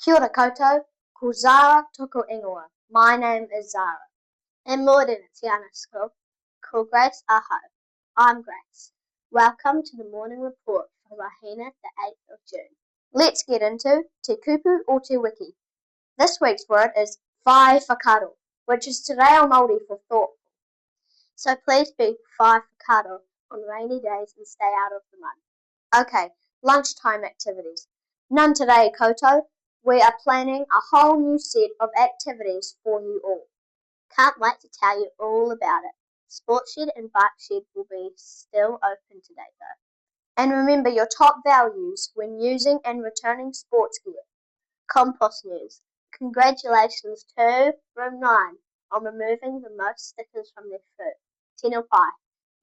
Kia ora koutou, ko Zara toku ingoa. My name is Zara. And Māori in Te Anau SCHOOL, ko Grace ahau. I'm Grace. Welcome to the morning report for Wahine the 8th of June. Let's get into Te kupu or Te wiki. This week's word is whai, which is Te Reo Māori for thoughtful. So please be whai on rainy days and stay out of the mud. Okay, lunchtime activities. None today, koutou. We are planning a whole new set of activities for you all. Can't wait to tell you all about it. Sports shed and bike shed will be still open today though. And remember your top values when using and returning sports gear. Compost news. Congratulations to Room 9 on removing the most stickers from their fruit. Tino pie.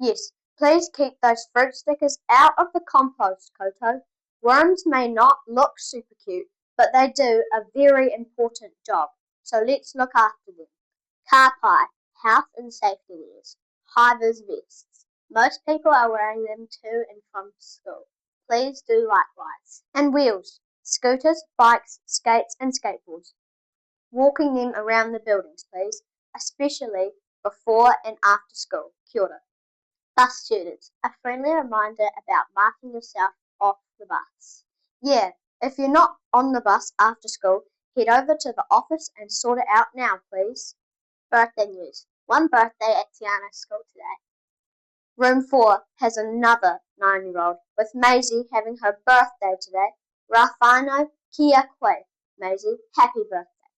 Yes, please keep those fruit stickers out of the compost, koutou. Worms may not look super cute, but they do a very important job, so let's look after them. Car pie, health and safety gears, hivers vests. Most people are wearing them to and from school. Please do likewise. And wheels, scooters, bikes, skates and skateboards. Walking them around the buildings, please, especially before and after school. Kia ora. Bus students, a friendly reminder about marking yourself off the bus. Yeah, if you're not on the bus after school, head over to the office and sort it out now, please. Birthday news. One birthday at Te Anau SCHOOL today. Room 4 has another 9-year-old, with Maisie having her birthday today. Rafano kia koe. Maisie, happy birthday.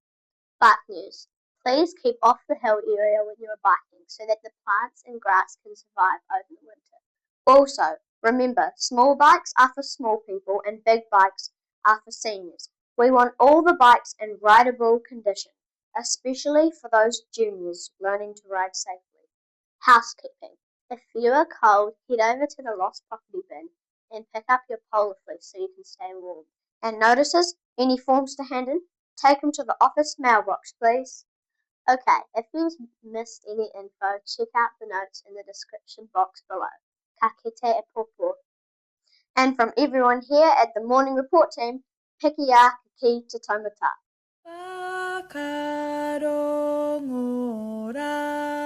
Bike news. Please keep off the hill area when you are biking so that the plants and grass can survive over the winter. Also, remember, small bikes are for small people and big bikes are for seniors. We want all the bikes in rideable condition, especially for those juniors learning to ride safely. Housekeeping. If you are cold, head over to the lost property bin and pick up your polar fleece so you can stay warm. And notices, any forms to hand in, take them to the office mailbox, please. Okay, if you've missed any info, check out the notes in the description box below. Ka kite e popo. And from everyone here at the Morning Report team, pikia ki te taumata. Whakarongora.